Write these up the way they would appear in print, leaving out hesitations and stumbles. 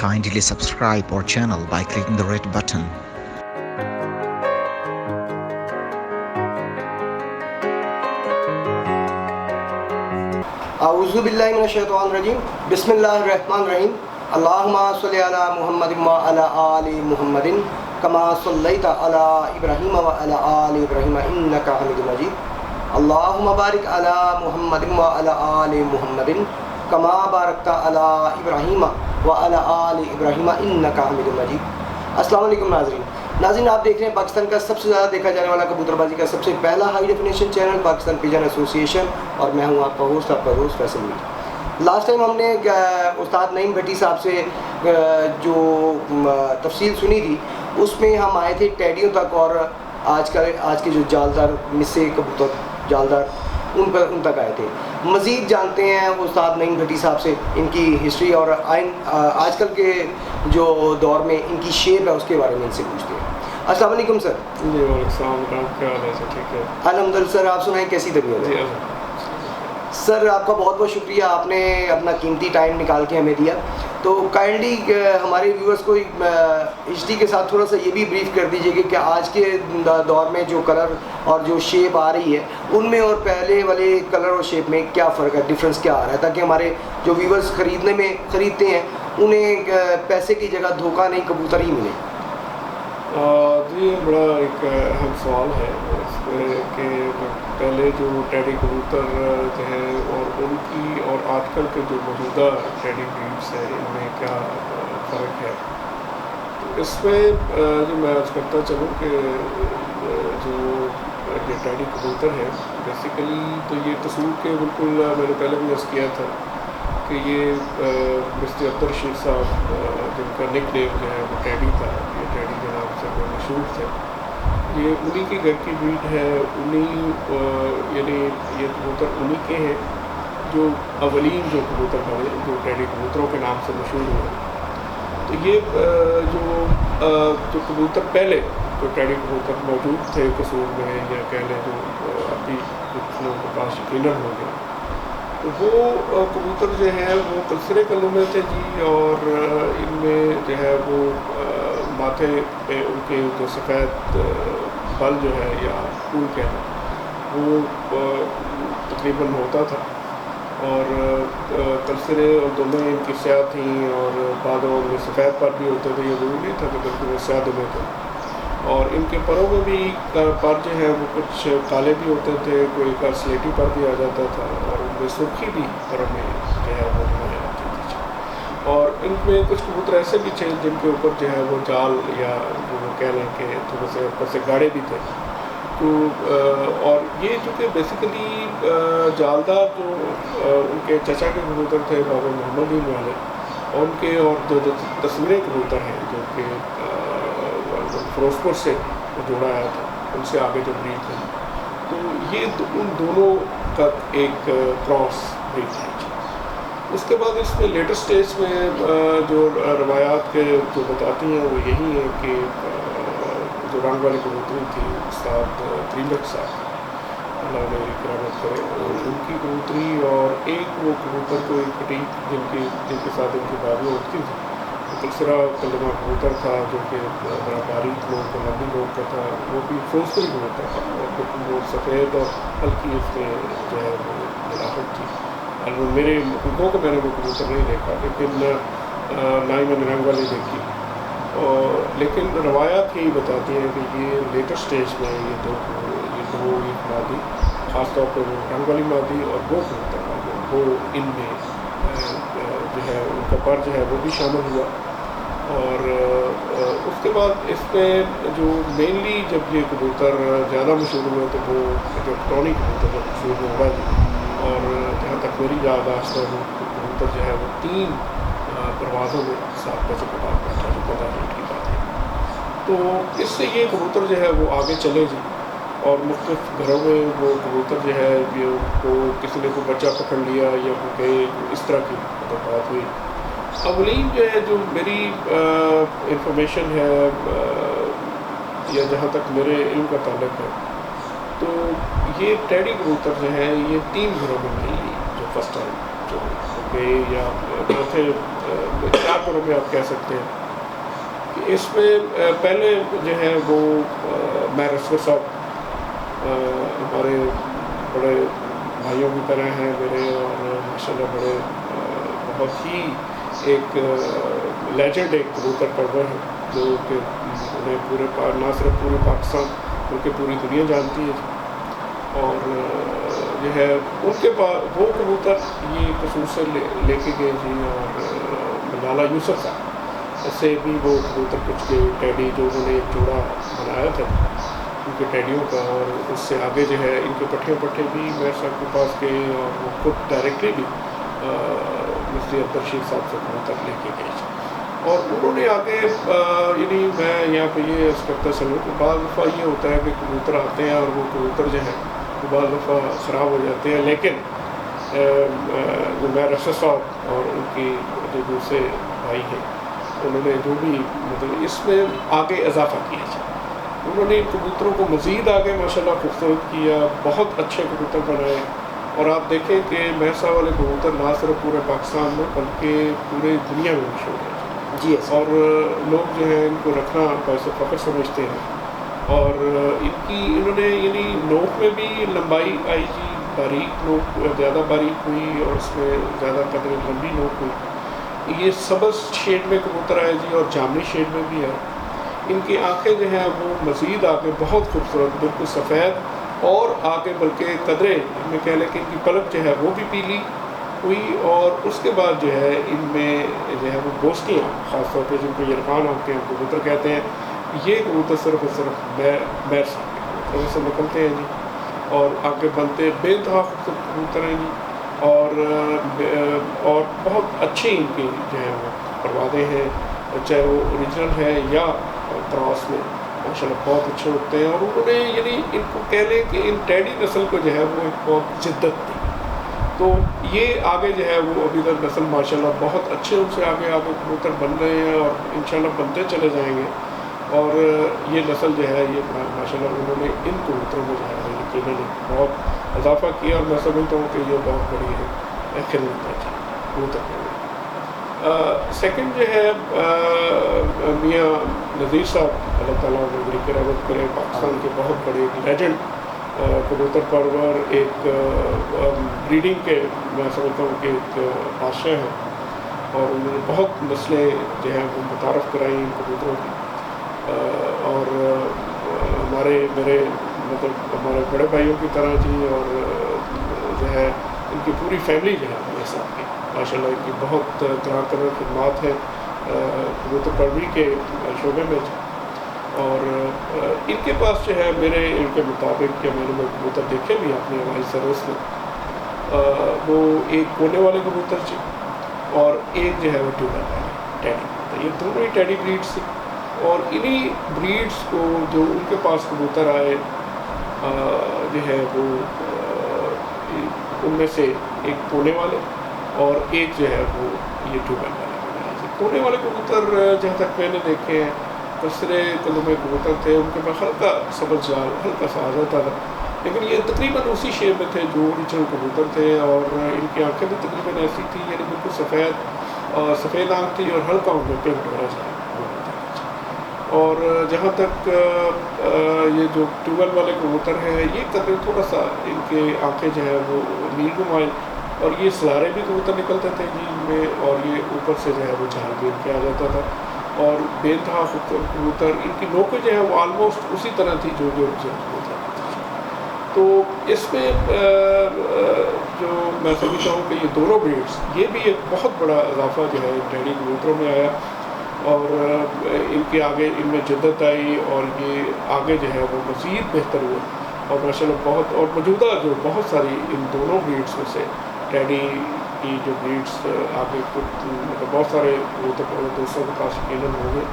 Kindly subscribe our channel by clicking the red button. اعوذ باللہ من الشیطان الرجیم بسم اللہ الرحمن الرحیم اللہم صلی علی محمد وعلی آل محمد کما صلیت علی ابراہیم وعلی آل ابراہیم انک حمید مجید اللہم بارک علی محمد وعلی آل محمد کما بارکت علی ابراہیم وعلی آل ابراہیم انک حمید مجید۔ السلام علیکم ناظرین، آپ دیکھ رہے ہیں پاکستان کا سب سے زیادہ دیکھا جانے والا کبوتر بازی کا سب سے پہلا high definition channel Pakistan Pigeon association, اور میں ہوں آپ کا دوست فیصل میر۔ لاسٹ ٹائم ہم نے استاد نعیم بھٹی صاحب سے جو تفصیل سنی تھی اس میں ہم آئے تھے ٹیڈیوں تک، اور آج کے جو جالدار مسے کبوتر جالدار ان تک آئے تھے۔ مزید جانتے ہیں استاد نعیم بھٹی صاحب سے ان کی ہسٹری اور آج کل کے جو دور میں ان کی شیپ ہے اس کے بارے میں ان سے پوچھتے ہیں۔ السلام علیکم سر۔ جی وعلیکم السلام، کیا حال ہے سر؟ ٹھیک ہے الحمد للہ سر، آپ سنائیں کیسی طبیعت ہے؟ سر آپ کا بہت بہت شکریہ، آپ نے اپنا قیمتی ٹائم نکال کے ہمیں دیا۔ تو کائنڈلی ہمارے ویورز کو ہسٹری کے ساتھ تھوڑا سا یہ بھی بریف کر دیجیے کہ آج کے دور میں جو کلر اور جو شیپ آ رہی ہے ان میں اور پہلے والے کلر اور شیپ میں کیا فرق ہے، ڈفرینس کیا آ رہا ہے، تاکہ ہمارے جو ویورز خریدتے ہیں انہیں پیسے کی جگہ دھوکہ نہیں کبوتر ہی ملے۔ جی بڑا ایک اہم سوال ہے اس پہ کہ پہلے جو ٹیڈی کبوتر جو ہے اور ان کی اور آج کل کے جو موجودہ ٹیڈی بریڈس ہیں ان میں کیا فرق ہے۔ تو اس میں جو میں عرض کرتا چلوں کہ جو یہ ٹیڈی کبوتر ہے بیسیکلی تو یہ تصور کے بالکل میں نے پہلے بھی عرض کیا تھا کہ یہ مسٹر عبدالرشید صاحب جن کا نک نیم جو ہے وہ ٹیڈی تھا، یہ ٹیڈی کے نام سے وہ مشہور تھے، یہ انہی کی گھر کی بریڈ ہے، یعنی یہ کبوتر انہی کے ہیں جو اولین جو کبوتر بنے جو ٹیڈی کبوتروں کے نام سے مشہور ہوئے۔ تو یہ جو کبوتر پہلے جو ٹیڈی کبوتر موجود تھے قصور میں یا کہہ لیں جو ابھی کچھ لوگوں کے پاس یقیناً ہو گئے، تو وہ کبوتر جو ہے وہ کلسرے کلوں میں تھے جی، اور ان میں جو ہے وہ ماتھے پہ ان کے جو سفید بل جو ہے یا پھول کہنا وہ تقریباً ہوتا تھا، اور کلسرے اور دمیں ان کی سیاہ تھیں، اور بعدوں میں سفید پر بھی ہوتے تھے، یہ ضروری نہیں تھا کہ بالکل وہ سیاہ دمیں تھے، اور ان کے پروں میں بھی پر جو ہے وہ کچھ کالے بھی ہوتے تھے، کوئی کا سلیٹی پر بھی آ جاتا تھا، اور ان میں سرخی بھی پروں میں جو ہے وہ نظر آتی تھی، اور ان میں کچھ کبوتر ایسے بھی تھے جن کے اوپر جو ہے وہ جال یا وہ کہہ لیں کہ تھوڑے سے اوپر سے گاڑے بھی تھے۔ تو اور یہ چونکہ بیسیکلی جالدار جو ان کے چچا کے کبوتر تھے بابا محمد ہی والے، اور ان کے اور جو تصویریں کبوتر ہیں جو کہ فیروزپور سے جوڑا آیا تھا، ان سے آگے جو بریڈ تھی، تو یہ ان دونوں کا ایک کراس بریڈ ہے۔ اس کے بعد اس میں لیٹر سٹیج میں جو روایات کے جو بتاتی ہیں وہ یہی ہے کہ جو رنگ والی کبوتری تھی استاد تریلک صاحب اللہ علیہ کرامت کرے، ان کی کبوتری اور ایک وہ کبوتر کو ایک کٹیک جن کے ساتھ ان کی بابیاں اٹھتی تھی، کلسرا کلمہ کبوتر تھا جو کہ بڑا باریک لوگ کا لمبی لوگ کا تھا، وہ بھی فوزپری کبوتر تھا، اور بالکل وہ سفید اور ہلکی اس میں جو ہے وہ ملاوٹ تھی۔ اور میرے حقوقوں کو میں نے وہ کبوتر نہیں دیکھا، لیکن نہ ہی میں نے رنگ والی دیکھی، لیکن روایات یہی بتاتی ہیں کہ یہ لیٹر سٹیج میں یہ دو ایک مادی، خاص طور پہ وہ رنگ والی مادی اور وہ کبوتر وہ ان میں جو ہے ان کا پر جو ہے وہ بھی شامل ہوا۔ اور اس کے بعد اس میں جو مینلی جب یہ کبوتر زیادہ مشہور ہوئے تو وہ جو ٹونی کبوتر جب مشہور ہوا جی، اور جہاں تک میری یادداشت ہے وہ کبوتر جو ہے وہ 3 پروازوں میں 7 بجے کے بعد بیٹھا جو 15 منٹ کی بات ہے۔ تو اس سے یہ کبوتر جو ہے وہ آگے چلے جی، اور مختلف گھروں میں وہ کبوتر جو ہے یہ کو کسی نے کوئی بچہ پکڑ لیا یا وہ گئے، اس طرح کی بات ہوئی۔ اولین جو ہے جو میری انفارمیشن ہے یا جہاں تک میرے علم کا تعلق ہے، تو یہ ٹیڈی کبوتر جو ہے یہ 3 گھروں میں ملی جو فرسٹ ٹائم جو گئے یا چوتھے 4 گروہ میں آپ کہہ سکتے ہیں کہ اس میں پہلے جو ہے وہ میر اصغر صاحب ہمارے بڑے بھائیوں کی طرح ہیں میرے، اور ماشاء اللہ بڑے بہت ہی ایک لیجنڈ ایک کبوتر پرور ہے جو کہ انہیں پورے نہ صرف پورے پاکستان بلکہ پوری دنیا جانتی ہے، اور جو ہے ان کے پاس وہ کبوتر یہ خصوصاً لے کے گئے جی، اور لالا یوسف صاحب سے بھی وہ کبوتر کچھ کے ٹیڈی جو انہوں نے ایک جوڑا بنایا تھا ان کے ٹیڈیوں کا، اور اس سے آگے جو ہے ان کے پٹھے بھی میر صاحب کے پاس گئے، اور وہ خود ڈائریکٹلی بھی مفتی اکبر شیخ صاحب سے کبوتر لے کے گئے، اور انہوں نے آگے یعنی میں یہاں پہ یہ عرض کرتا چلوں کہ بعض دفعہ یہ ہوتا ہے کہ کبوتر آتے ہیں اور وہ کبوتر جو ہے بعض دفعہ خراب ہو جاتے ہیں، لیکن جو میر اصغر صاحب اور ان کی جو دوسرے بھائی ہیں انہوں نے جو بھی مطلب اس میں آگے اضافہ کیا ہے، انہوں نے کبوتروں کو مزید آگے ماشاءاللہ خوبصورت کیا، بہت اچھے کبوتر بنائے، اور آپ دیکھیں کہ میر صاحب والے کبوتر نہ صرف پورے پاکستان میں بلکہ پورے دنیا میں مشہور ہیں جی، اور لوگ جو ہے ان کو رکھنا باعث فخر سمجھتے ہیں، اور انہوں نے یعنی نوک میں بھی لمبائی آئی جی، باریک نوک زیادہ باریک ہوئی، اور اس میں زیادہ قدر لمبی نوک ہوئی، یہ سبز شیڈ میں کبوتر آئے جی، اور جامنی شیڈ میں بھی ہے، ان کی آنکھیں جو ہیں وہ مزید آگے بہت خوبصورت بالکل سفید، اور آگے بلکہ قدرے میں کہہ لیں کہ ان کی پلک جو ہے وہ بھی پیلی ہوئی، اور اس کے بعد جو ہے ان میں جو ہے وہ گوشتیاں خاص طور پہ جن کو یرغان ہوتے ہیں کبوتر کہتے ہیں، یہ کبوتر صرف اور صرف میر صاحب کے کبوتروں سے نکلتے ہیں جی، اور آگے بنتے بے انتہا خوبصورت کبوتر ہیں جی، اور بہت اچھی ان کی جو ہے وہ پروازیں ہیں، چاہے وہ اوریجنل ہے یا کراس میں ماشاء اللہ بہت اچھے ہوتے ہیں، اور انہوں نے یعنی ان کو کہہ لیں کہ ان ٹیڈی نسل کو جو ہے وہ ایک بہت جدت دی، تو یہ آگے جو ہے وہ ابھی تک نسل ماشاء اللہ بہت اچھے ان سے آگے کبوتر بن رہے ہیں، اور انشاءاللہ بنتے چلے جائیں گے، اور یہ نسل جو ہے یہ ماشاء اللہ انہوں نے ان کبوتروں میں جو ہے یقیناً بہت اضافہ کیا، اور میں سمجھتا ہوں کہ یہ بہت بڑی ہے خدمت ہے کبوتر کے لیے۔ سیکنڈ جو ہے میاں نذیر صاحب اللہ تعالیٰ نے کی رحمت کرے، پاکستان کے بہت بڑے لیجنڈ کبوتر پرور، ایک بریڈنگ کے میں سمجھتا ہوں کہ ایک بادشاہ ہیں، اور انہوں نے بہت نسلیں جو ہیں وہ متعارف کرائی ان کبوتروں کی، اور میرے مطلب ہمارے بڑے بھائیوں کی طرح جی، اور جو ہے ان کی پوری فیملی جو ہے میرے ساتھ کی ماشاء اللہ ان کی بہت طرح خدمات ہیں کبوتر پروری کے شعبے میں، اور ان کے پاس جو ہے میرے ان کے مطابق کہ میں نے کبوتر دیکھے بھی اپنے ہماری سروس میں، وہ ایک کونے والے کبوتر جی، اور ایک جو ہے وہ ٹیوبر والے ٹیڈی، یہ دونوں ہی ٹیڈی بریڈس تھی، اور انہی بریڈس کو جو ان کے پاس کبوتر آئے جو ہے وہ ان میں سے ایک کونے والے اور ایک جو ہے وہ یہ ٹیوبر والے، کونے والے کبوتر جہاں تک میں نے دیکھے ہیں دوسرے قلم کبوتر تھے، ان کے پاس ہلکا سبز جال ہلکا سا آ جاتا تھا، لیکن یہ تقریباً اسی شیپ میں تھے جو اوریجنل کبوتر تھے، اور ان کی آنکھیں بھی تقریباً ایسی تھی، یعنی بالکل سفید آنکھ تھی، اور ہلکا ان میں پنک ہو رہا تھا، اور جہاں تک یہ جو ٹیوبل والے کبوتر ہیں یہ قدر تھوڑا سا ان کے آنکھیں جو ہے وہ نیل نمائل، اور یہ سلارے بھی کبوتر نکلتے تھے جی ان میں، اور یہ اوپر سے جو ہے وہ جھال بھی ان کے آ جاتا تھا، اور بے انتہا خوبصورت کبوتر، ان کی نوکیں جو ہے وہ آلموسٹ اسی طرح تھی جو کبوتر، تو اس میں جو میں سمجھتا ہوں کہ یہ دونوں بریڈس یہ بھی ایک بہت بڑا اضافہ جو ہے ٹیڈی کبوتروں میں آیا، اور ان کے آگے ان میں جدت آئی، اور یہ آگے جو ہے وہ مزید بہتر ہوئے، اور ماشاء اللہ بہت، اور موجودہ جو بہت ساری ان دونوں بریڈس میں سے ٹیڈی کی جو بریڈس آگے مطلب بہت سارے کبوتر دوستوں کے پاس یقیناً ہوں گے،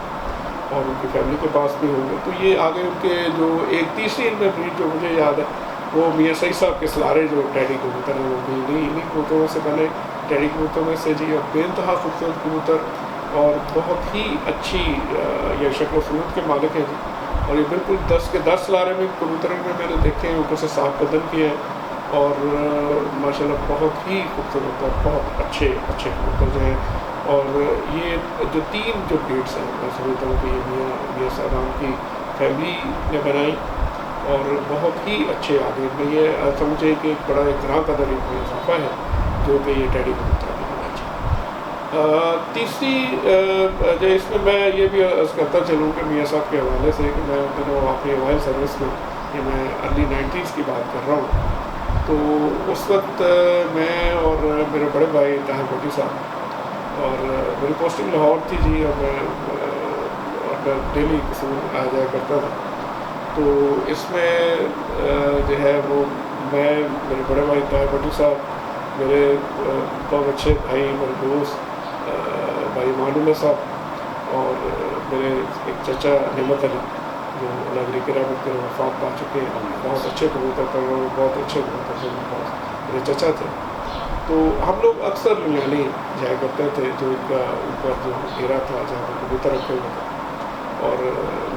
اور ان کی فیملی کے پاس بھی ہوں گے، تو یہ آگے ان کے جو ایک تیسری ان میں بریڈ جو مجھے یاد ہے وہ میاں سعید صاحب کے سلارے جو ٹیڈی کبوتر ہیں وہ بھی انہیں کبوتروں سے بنے ٹیڈی کبوتروں میں سے جی، اور بے انتہا خوبصورت کبوتر، اور بہت ہی اچھی یہ شکل و صورت کے مالک ہیں جی، اور یہ بالکل 10 کے 10 سلارے میں کبوتر میں نے دیکھے ہیں، اوپر سے صاف بدن کے ہیں، اور ماشاءاللہ بہت ہی خوبصورت اور بہت اچھے کبوتر جو ہیں. اور یہ جو 3 جو بریڈس ہیں میں سمجھتا ہوں کہ یہ میاں صاحبان کی فیملی نے بنائی اور بہت ہی اچھے آگے میں یہ سمجھے کہ ایک بڑا گراں قدر ایک میں اضافہ ہے جو کہ یہ ٹیڈی کبوتر بھی ہونا چاہیے. تیسری جو اس میں یہ بھی عرض کرتا چلوں کہ میاں صاحب کے حوالے سے کہ میں دنوں اپنی موبائل سروس میں کہ میں ارلی 90s کی بات کر رہا ہوں. تو اس وقت میں اور میرے بڑے بھائی طاہر بھٹی صاحب اور میری پوسٹنگ لاہور تھی جی اور میں ڈیلی قصور آ جایا کرتا تھا. تو اس میں جو ہے وہ میں میرے بڑے بھائی طاہر بھٹی صاحب میرے بہت اچھے بھائی میرے دوست بھائی معلوم صاحب اور میرے ایک چچا نعمت علی جو اللہ کی رحمت کے وفات پا چکے ہیں. بہت اچھے کبوتر پر بہت اچھے کبوتر سے میرے چچا تھے. تو ہم لوگ اکثر لنگالی جایا کرتے تھے جو ان کا اوپر جو گھیرا تھا جہاں پر کبوتر رکھے ہوئے تھے. اور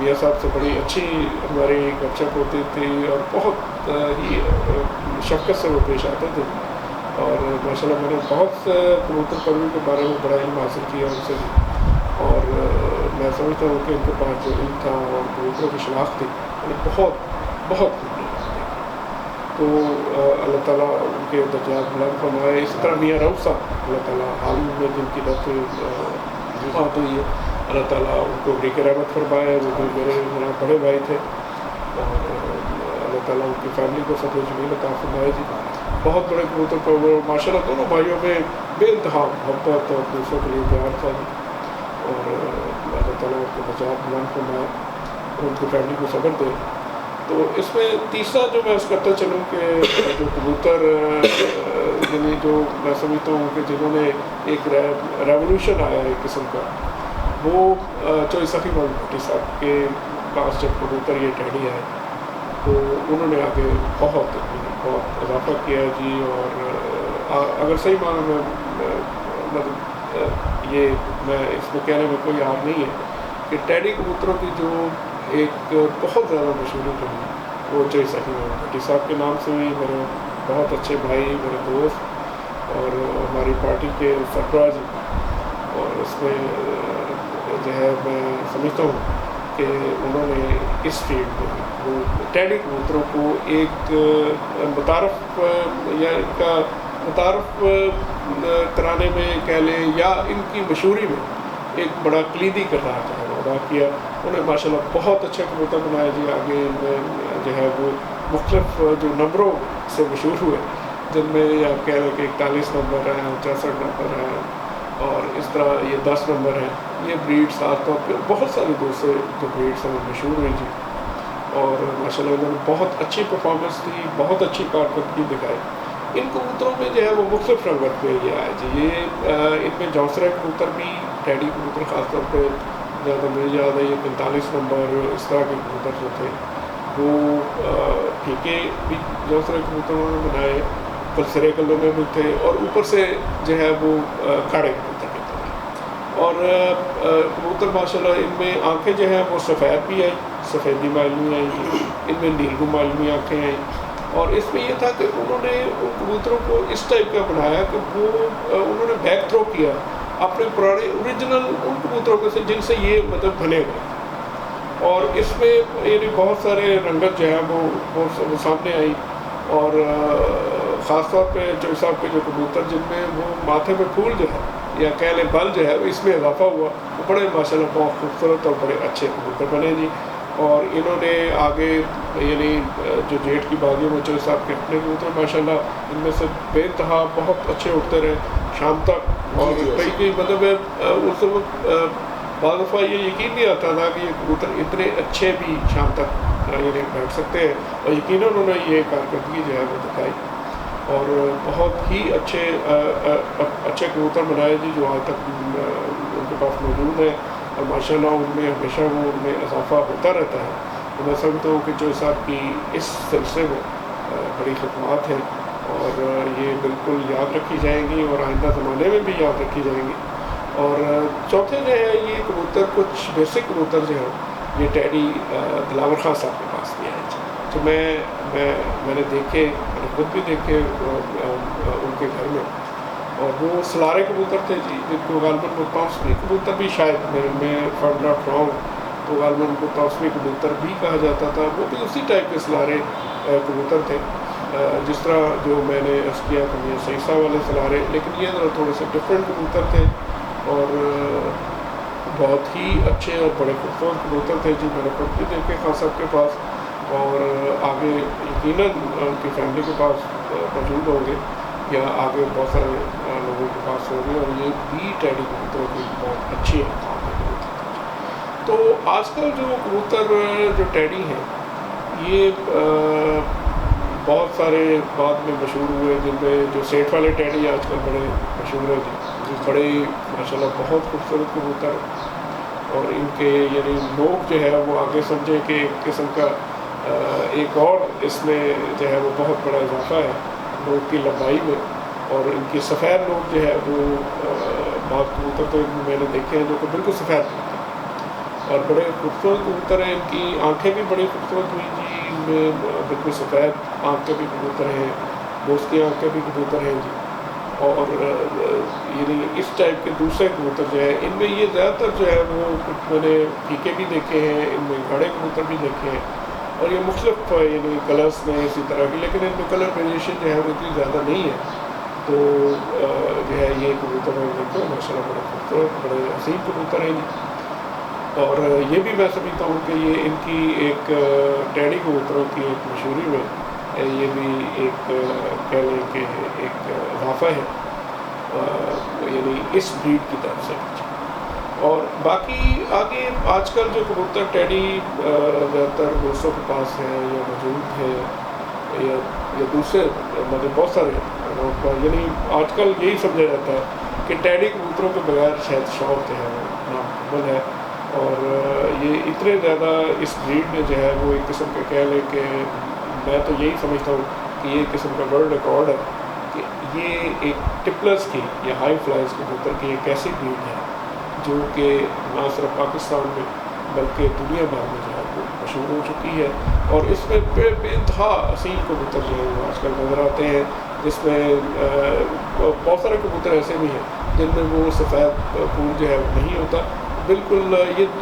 میاں صاحب سے بڑی اچھی ہماری گپ شپ ہوتی تھی اور بہت ہی شفقت سے وہ پیش آتے تھے. اور ماشاء اللہ میں نے بہت کبوتر پروی کے بارے میں بڑا علم حاصل کیا ان سے. اور میں سمجھتا ہوں کہ ان کے پاس جو علم تھا اور کبوتروں کی شناخت تھی بہت خوبی. تو اللہ تعالیٰ ان کے درجات بلند فرمائے. اسی طرح میاں رؤف صاحب اللہ تعالیٰ حال میں جن کی ڈیتھ وفات ہوئی ہے اللہ تعالیٰ ان کو بڑی رحمت فرمائے. وہ بھی میرے بڑے بھائی تھے اور اللہ تعالیٰ ان کی فیملی کو صبر جمیل عطا فرمائے جی. بہت بڑے کبوتر پر وہ ماشاء اللہ دونوں بھائیوں میں بے انتہا محبت اور دوسروں کے لیے پیار تھا جی. اور اللہ تعالیٰ ان کے درجات بلند فرمائے اور ان کی فیملی کو صبر دے. تو اس میں تیسرا جو میں کرتا چلوں کہ جو کبوتر یعنی جو میں سمجھتا ہوں کہ جنہوں نے ایک ریولیوشن آیا ہے قسم کا وہ چوئی سخی محمد بھٹی صاحب کے پاس جب کبوتر یہ ٹیڈی آئے تو انہوں نے آگے بہت اضافہ کیا جی. اور اگر صحیح معنی میں مطلب یہ میں اس میں کہنے میں کوئی آپ نہیں ہے کہ ٹیڈی کبوتروں کی جو ایک بہت زیادہ مشہوری جو ہے وہ چوئی سخی محمد بھٹی صاحب کے نام سے ہوئی. میرے بہت اچھے بھائی میرے دوست اور ہماری پارٹی کے سربراہ جی. اور اس میں جو ہے میں سمجھتا ہوں کہ انہوں نے اس فیلڈ میں وہ ٹیڈی کبوتروں کو ایک متعارف یا ان کا متعارف کرانے میں کہہ لیں یا ان کی مشہوری میں ایک بڑا کلیدی کردار جو ہے وہ ادا کیا. انہوں نے ماشاء اللہ بہت اچھا کبوتر بنایا جی. آگے جو ہے وہ مختلف جو نمبروں سے مشہور ہوئے جن میں آپ کہہ رہے کہ 41 نمبر ہیں 64 نمبر ہیں اور اس طرح یہ 10 نمبر ہیں. یہ بریڈ ساتھ طور پہ بہت سارے دوسرے جو بریڈس ہیں وہ مشہور ہوئی جی. اور ماشاء اللہ انہوں نے بہت اچھی پرفارمنس دی بہت اچھی کارکردگی دکھائی. ان کبوتروں میں جو ہے وہ مختلف رنگت پہ یہ آیا جی. یہ ان میں جوسرے کبوتر بھی ٹیڈی کبوتر خاص طور پہ زیادہ مجھے یاد ہے یہ 45 نمبر اس طرح کے کبوتر جو تھے وہ پھیکے بھی جوسرے کبوتر انہوں نے بنائے پلسرے کلر میں بھی تھے اور اوپر سے جو ہے وہ کاڑے کبوتر بھی تھے. اور کبوتر ماشاء اللہ ان میں آنکھیں جو ہیں وہ سفید بھی آئیں سفیدی معلومی آئیں ان میں نیلگو معلومی آنکھیں آئیں. اور اس میں یہ تھا کہ انہوں نے ان کبوتروں کو اس ٹائپ کا بنایا کہ وہ انہوں نے بیک تھرو کیا اپنے پرانے اوریجنل ان کبوتروں میں سے جن سے یہ مطلب بنے ہوئے. اور اس میں یعنی بہت سارے رنگت جو ہے وہ سامنے آئی. اور خاص طور پہ چوئی صاحب کے جو کبوتر جن میں وہ ماتھے پہ پھول جو ہے یا کہہ لیں بل جو ہے اس میں اضافہ ہوا وہ بڑے ماشاء اللہ بہت خوبصورت اور بڑے اچھے کبوتر بنے جی. اور انہوں نے آگے یعنی جو جیٹ کی باغیوں میں چوئی صاحب کے اپنے کبوتر ماشاء اللہ ان میں سے بے انتہا بہت اچھے اٹھتے رہے شام تک. اور کئی مطلب اس وقت بعض دفعہ یہ یقین نہیں آتا تھا کہ یہ کبوتر اتنے اچھے بھی شام تک یعنی بیٹھ سکتے ہیں. اور یقیناً انہوں نے یہ کارکردگی جو ہے وہ دکھائی اور بہت ہی اچھے کبوتر بنائے جی جو آج تک ان کے پاس موجود ہیں. اور ماشاء اللہ ان میں ہمیشہ وہ ان میں اضافہ ہوتا رہتا ہے. تو میں سمجھتا ہوں کہ چوئی صاحب کی اس سلسلے میں بڑی خدمات ہیں اور یہ بالکل یاد رکھی جائیں گی اور آئندہ زمانے میں بھی یاد رکھی جائیں گی. اور چوتھے جو ہے یہ کبوتر کچھ بیسک کبوتر جو ہے یہ ٹیڈی دلاور خان صاحب کے پاس بھی ہے. تو میں نے دیکھے، میں نے خود بھی دیکھے ان کے گھر میں، اور وہ سلارے کبوتر تھے جی، جن کو غالباً وہ توسوی کبوتر بھی شاید میں فار ناٹ رانگ تو غالباً ان کو توسوی کبوتر بھی کہا جاتا تھا. وہ بھی اسی ٹائپ کے سلارے کبوتر تھے جس طرح جو میں نے عرض کیا کہ یہ سیسا والے سلارے، لیکن یہ ذرا تھوڑے سے ڈفرینٹ کبوتر تھے اور بہت ہی اچھے اور بڑے خوبصورت کبوتر تھے جی. میں نے خود بھی دیکھے خان صاحب کے پاس، اور آگے یقیناً ان کی فیملی کے پاس موجود ہوں گے یا آگے بہت سارے لوگوں کے پاس ہوں گے، اور یہ بھی ٹیڈی کبوتروں کی بہت اچھی ہے. تو آج کل جو کبوتر جو ٹیڈی ہیں یہ بہت سارے بعد میں مشہور ہوئے، جن میں جو سیٹ والے ٹیڈی آج کل بڑے مشہور ہیں جی، بڑے ماشاء اللہ بہت خوبصورت کبوتر، اور ان کے یعنی لوگ جو ہے وہ آگے سمجھے کہ ایک قسم کا ایک اور اس میں جو ہے وہ بہت بڑا اضافہ ہے لوگ کی لمبائی میں. اور ان کی سفید لوگ جو ہے وہ بہت کبوتر تو میں نے دیکھے ہیں جو کہ بالکل سفید ہوتے ہیں اور بڑے خوبصورت کبوتر ہیں. ان کی آنکھیں بھی بڑی خوبصورت ہوئی جی، ان میں بالکل سفید آنکھیں بھی کبوتر ہیں، بوس کی آنکھیں بھی کبوتر ہیں جی. اور یعنی اس ٹائپ کے دوسرے کبوتر جو ہے ان میں یہ زیادہ تر جو ہے وہ کچھ میں نے پھیکے بھی دیکھے ہیں، ان میں گھڑے کبوتر بھی دیکھے ہیں، اور یہ مختلف یعنی کلرس میں اسی طرح کی، لیکن ان میں کلر ویریشن جو ہے وہ اتنی زیادہ نہیں ہے. تو جو ہے یہ کبوتر میں دیکھو ماشاء اللہ بڑے خوبصورت بڑے حسین کبوتر ہیں جی. اور یہ بھی میں سمجھتا ہوں کہ یہ ان کی ایک ٹیڈی کبوتروں کی ایک مشہوری میں یہ بھی ایک کہہ لیں کہ ایک اضافہ ہے یعنی اس بریڈ کی طرف سے. اور باقی آگے آج کل جو کبوتر ٹیڈی زیادہ تر دوستوں کے پاس ہیں یا موجود ہیں یا دوسرے مطلب بہت سارے یعنی آج کل یہی سمجھا جاتا ہے کہ ٹیڈی کبوتروں کے بغیر شاید شوق جو ہے وہ نامکمل ہے. اور یہ اتنے زیادہ اس بریڈ میں جو ہے وہ ایک قسم کے کہہ لیں کہ میں تو یہی سمجھتا ہوں کہ یہ ایک قسم کا ورلڈ ریکارڈ ہے کہ یہ ایک ٹپلرز کی یا ہائی فلائز کبوتر کی ایک ایسی بریڈ ہے جو کہ نہ صرف پاکستان میں بلکہ دنیا بھر میں جو ہے وہ مشہور ہو چکی ہے. اور اس میں بے انتہا اصیل کبوتر جو ہے وہ آج کل نظر آتے ہیں، جس میں بہت سارے کبوتر ایسے بھی ہیں جن میں وہ سفید پھول جو ہے وہ نہیں ہوتا، بالکل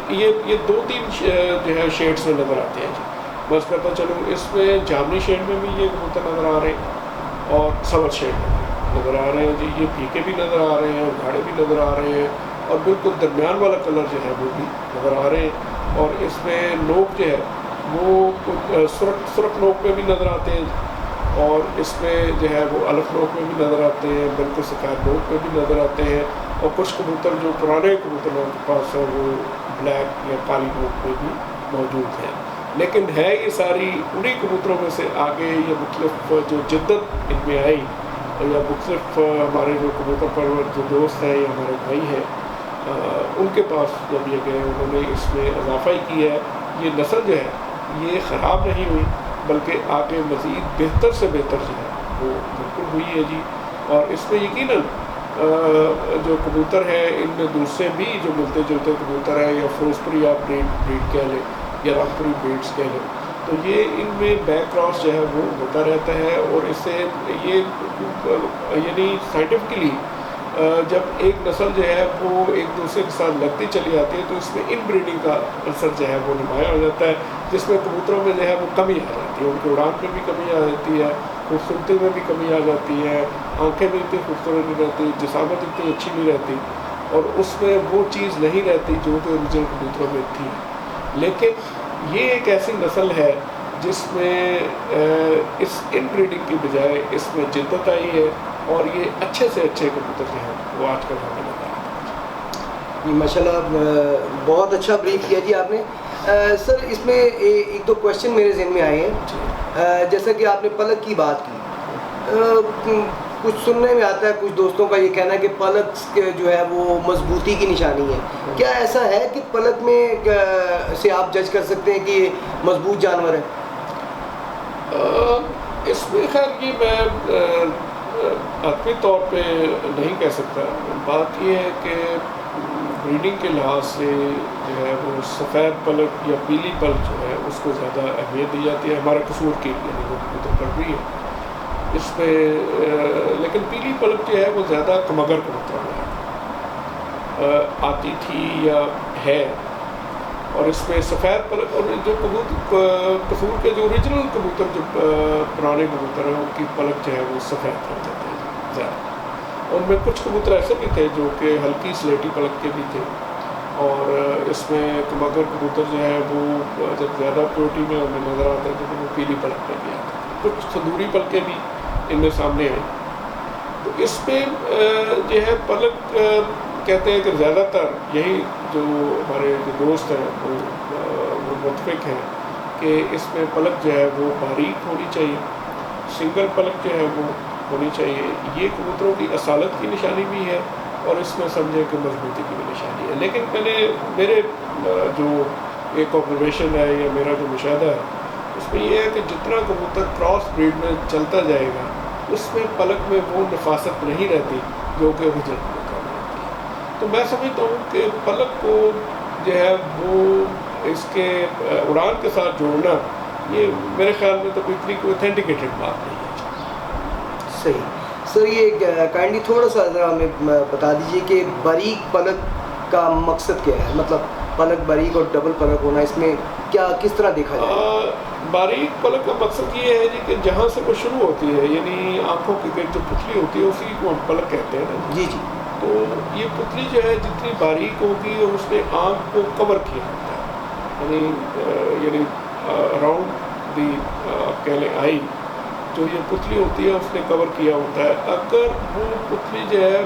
یہ 2-3 جو ہے شیڈس میں نظر آتے ہیں جی. بس کرتا چلوں اس میں جامنی شیڈ میں بھی یہ کبوتر نظر آ رہے ہیں اور سبز شیڈ میں نظر آ رہے ہیں جی. یہ پھیکے بھی نظر آ رہے ہیں، گھاڑے بھی نظر آ رہے ہیں، اور بالکل درمیان والا کلر جو ہے وہ بھی نظر آ رہے ہیں. اور اس میں لوگ جو ہے وہ سرخ لوگ میں بھی نظر آتے ہیں، اور اس میں جو ہے وہ الف لوگ میں بھی نظر آتے ہیں، بالکل سفید لوگ میں بھی نظر آتے ہیں. اور کچھ کبوتر جو پرانے کبوتروں کے پاس ہے وہ بلیک یا کالی لوگ میں بھی موجود ہیں. لیکن ہے یہ ساری انہی کبوتروں میں سے آگے یہ مختلف جو جدت ان میں آئی، یا مختلف ہمارے جو کبوتر پرور جو دوست ہیں یا ہمارے بھائی ہیں ان کے پاس جب یہ گئے انہوں نے اس میں اضافہ ہی کیا ہے. یہ نسل جو ہے یہ خراب نہیں ہوئی بلکہ آگے مزید بہتر سے بہتر جو ہے وہ بالکل ہوئی ہے جی. اور اس میں یقیناً جو کبوتر ہیں ان میں دوسرے بھی جو ملتے جلتے کبوتر ہیں یا فروزپوری آپ بریڈ کہہ لیں یا رامپوری بریڈس کہہ لیں، تو یہ ان میں بیک کراس جو ہے وہ ہوتا رہتا ہے. اور اس سے یہ یعنی سائنٹیفکلی جب ایک نسل جو ہے وہ ایک دوسرے کے ساتھ لگتی چلی جاتی ہے تو اس میں ان بریڈنگ کا اثر جو ہے وہ نمایاں ہو جاتا ہے، جس میں کبوتروں میں جو ہے وہ کمی آ جاتی ہے، ان کی اڑان میں بھی کمی آ جاتی ہے، خوبصورتی میں بھی کمی آ جاتی ہے، آنکھیں بھی اتنی خوبصورت نہیں رہتی، جسامت اتنی اچھی نہیں رہتی، اور اس میں وہ چیز نہیں رہتی جو کہ اوریجنل کبوتروں میں تھی. لیکن یہ ایک ایسی نسل ہے جس میں اس ان بریڈنگ کی بجائے اس میں جدت آئی ہے، اور یہ اچھے سے اچھے کبوتر جو ہیں وہ آج کل ہمیں نظر آتے ہیں. ماشاء اللہ بہت اچھا بریف کیا جی آپ نے. سر اس میں ایک دو کویشچن میرے ذہن میں آئے ہیں. جیسا کہ آپ نے پلک کی بات کی، کچھ سننے میں آتا ہے کچھ دوستوں کا یہ کہنا ہے کہ پلک جو ہے وہ مضبوطی کی نشانی ہے. کیا ایسا ہے کہ پلک میں سے آپ جج کر سکتے ہیں کہ یہ مضبوط جانور ہے؟ اس میں خیر یہ میں عقلی طور پہ نہیں کہہ سکتا. بات یہ ہے کہ بریڈنگ کے لحاظ سے جو ہے وہ سفید پلک یا پیلی پلک جو ہے اس کو زیادہ اہمیت دی جاتی ہے. ہمارا قصور کی یعنی وہ کبوتر پڑ رہی ہے اس پہ. لیکن پیلی پلک جو ہے وہ زیادہ کمگر کبوتر میں آتی تھی یا ہے, اور اس میں سفید پلک اور جو قصور کے جو اوریجنل کبوتر جو پرانے کبوتر ہیں ان کی پلک جو ہے وہ سفید ہو جاتے ہیں زیادہ. ان میں کچھ کبوتر ایسے بھی تھے جو کہ ہلکی سلیٹی پلک کے بھی تھے, اور اس میں کمگر کبوتر جو ہے وہ جب زیادہ پیورٹی میں ہمیں نظر آتا ہے تو وہ پیلی پلک میں بھی آتے ہیں. کچھ صدوری پلکیں بھی ان میں سامنے آئیں. تو اس پہ جو ہے پلک کہتے ہیں کہ زیادہ تر یہی جو ہمارے جو دوست ہیں وہ متفق ہیں کہ اس میں پلک جو ہے وہ باریک ہونی چاہیے, سنگل پلک جو ہے وہ ہونی چاہیے. یہ کبوتروں کی اصالت کی نشانی بھی ہے اور اس میں سمجھیں کہ مضبوطی کی بھی نشانی ہے. لیکن میرے جو ایک آبزرویشن ہے یا میرا جو مشاہدہ ہے اس میں یہ ہے کہ جتنا کبوتر کراس بریڈ میں چلتا جائے گا اس میں پلک میں وہ نفاست نہیں رہتی جو کہ اوریجنل کبوتر میں رہتی ہے. تو میں سمجھتا ہوں کہ پلک کو جو ہے وہ اس کے اڑان کے ساتھ جوڑنا یہ میرے خیال میں تو کوئی اتنی کوئی اوتھینٹیکیٹڈ بات نہیں ہے. صحیح سر, یہ کائنڈلی تھوڑا سا ذرا ہمیں بتا دیجیے کہ باریک پلک کا مقصد کیا ہے, مطلب پلک باریک اور ڈبل پلک ہونا اس میں کیا کس طرح دیکھا جائے؟ باریک پلک کا مقصد یہ ہے جی کہ جہاں سے وہ شروع ہوتی ہے یعنی آنکھوں کی جو پتلی ہوتی ہے اسی کو ہم پلک کہتے ہیں نا. جی جی. تو یہ پتلی جو ہے جتنی باریک ہوگی اور اس نے آنکھ کو کور کیا ہوتا ہے یعنی اراؤنڈ دی آپ کہہ لیں آئی جو یہ پتلی ہوتی ہے اس نے کور کیا ہوتا ہے. اگر وہ پتلی جو ہے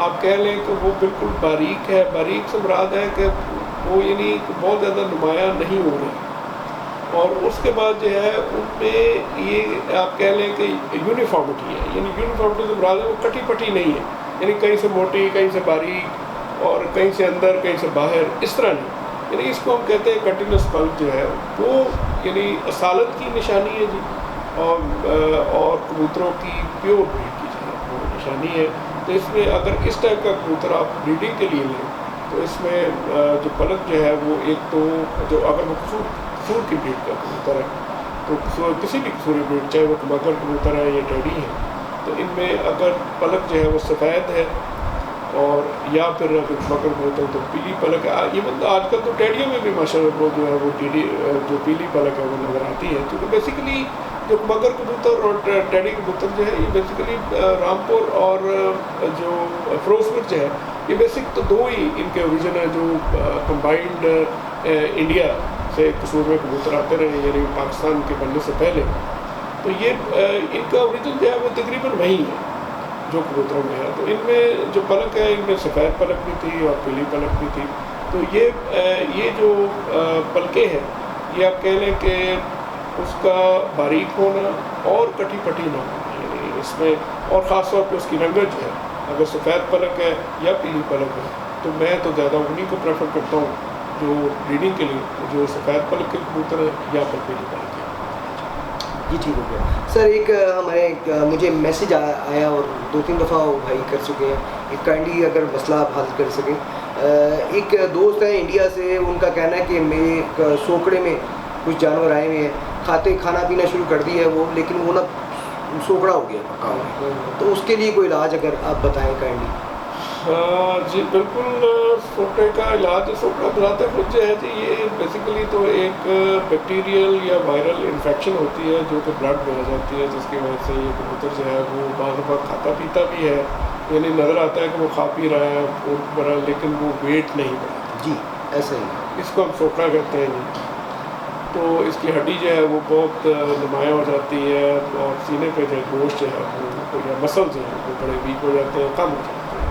آپ کہہ لیں کہ وہ بالکل باریک ہے, باریک سے مراد ہے کہ وہ یعنی بہت زیادہ نمایاں نہیں ہو رہی, اور اس کے بعد جو ہے ان میں یہ آپ کہہ لیں کہ یونیفارمٹی ہے. یعنی یونیفارمٹی سے مراد ہے وہ کٹی پٹی نہیں ہے, یعنی کہیں سے موٹی کہیں سے باریک اور کہیں سے اندر کہیں سے باہر, اس طرح نہیں. یعنی اس کو ہم کہتے ہیں کنٹینیوس پلک جو ہے وہ یعنی اصالت کی نشانی ہے جی, اور کبوتروں کی پیور بریڈ کی جو ہے وہ نشانی ہے. تو اس میں اگر اس ٹائپ کا کبوتر آپ بریڈنگ کے لیے لیں تو اس میں جو پلک جو ہے وہ ایک تو جو اگر وہ قصور کی بریڈ کا کبوتر ہے تو کسی بھی قصوری بریڈ چاہے وہ کمگر کبوتر ہے یا ٹیڈی ہے تو ان میں اگر پلک جو ہے وہ سفید ہے اور یا پھر اگر کمگر کبوتر تو پیلی پلک ہے. ایون آج کل تو ٹیڈیوں میں بھی ماشاء اللہ جو ہے وہ جو پیلی پلک ہے وہ نظر آتی ہے. کیونکہ بیسیکلی جو مگر کبوتر اور ٹیڈی کبوتر جو ہے یہ بیسیکلی رامپور اور جو فیروز پور جو ہے یہ بیسک تو دو ہی ان کے اوریجن ہے جو کمبائنڈ انڈیا سے قصور میں کبوتر آتے رہے یعنی پاکستان کے بننے سے پہلے. تو یہ ان کا اوریجن جو ہے وہ تقریباً وہی ہے جو کبوتروں میں ہے. تو ان میں جو پلک ہے ان میں سفید پلک بھی تھی اور پیلی پلک بھی تھی. تو یہ جو پلکیں ہیں یہ آپ کہہ لیں کہ اس کا باریک ہونا اور کٹی پٹی نہ ہونا یعنی اس میں, اور خاص طور پہ اس کی رنگت جو ہے اگر سفید پلک ہے یا پیلی پلک ہے تو میں تو زیادہ انہیں کو پریفر کرتا ہوں جو بریڈنگ کے لیے جو سفید پلک کے کبوتر ہے یا پھر پیلی پلک ہے. جی ٹھیک ہو گیا سر. ایک ہمارے مجھے میسیج آیا اور 2-3 دفعہ وہ بھائی کر چکے ہیں, ایک کائنڈلی اگر مسئلہ آپ حل کر سکیں. ایک دوست ہے انڈیا سے, ان کا کہنا ہے کہ میرے سوکڑے میں کچھ جانور آئے ہوئے ہیں, کھانا پینا شروع کر دی ہے وہ, لیکن وہ نا سوکڑا ہو گیا پکا ہوا, تو اس کے لیے کوئی علاج اگر آپ بتائیں کائنڈلی. جی بالکل. سوکڑے کا علاج سوکڑا بذات خود جو ہے جی یہ بیسیکلی تو ایک بیکٹیریل یا وائرل انفیکشن ہوتی ہے جو کہ بلڈ میں آ جاتی ہے, جس کی وجہ سے یہ کبوتر جو ہے وہ بعض اوقات کھاتا پیتا بھی ہے, یعنی نظر آتا ہے کہ وہ کھا پی رہا ہے فوڈ بڑھا لیکن وہ ویٹ نہیں بڑھاتا. جی ایسا ہی, اس کو ہم سوکڑا کہتے ہیں جی. تو اس کی ہڈی جو ہے وہ بہت نمایاں ہو جاتی ہے اور سینے پہ جو گوشت جو ہے وہ یا مسل جو ہے وہ بڑے ویک ہو جاتے ہیں, کم ہو جاتے ہیں.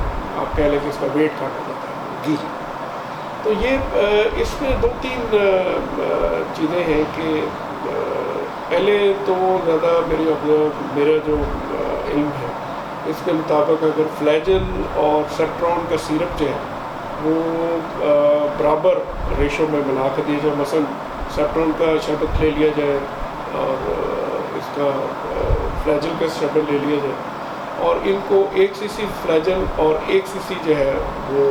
آپ کہہ لیں کہ اس کا ویٹ کم ہو جاتا ہے. جی تو یہ اس میں 2-3 چیزیں ہیں کہ پہلے تو زیادہ میرا جو علم ہے اس کے مطابق اگر فلیجل اور سیٹرون کا سیرپ جو ہے وہ برابر ریشو میں ملا کر دیا جائے, مثلا سیٹرون کا شربت لے لیا جائے اور اس کا فلیجل کا شربت لے لیا جائے, اور ان کو 1 cc فلیجل اور 1 cc جو ہے وہ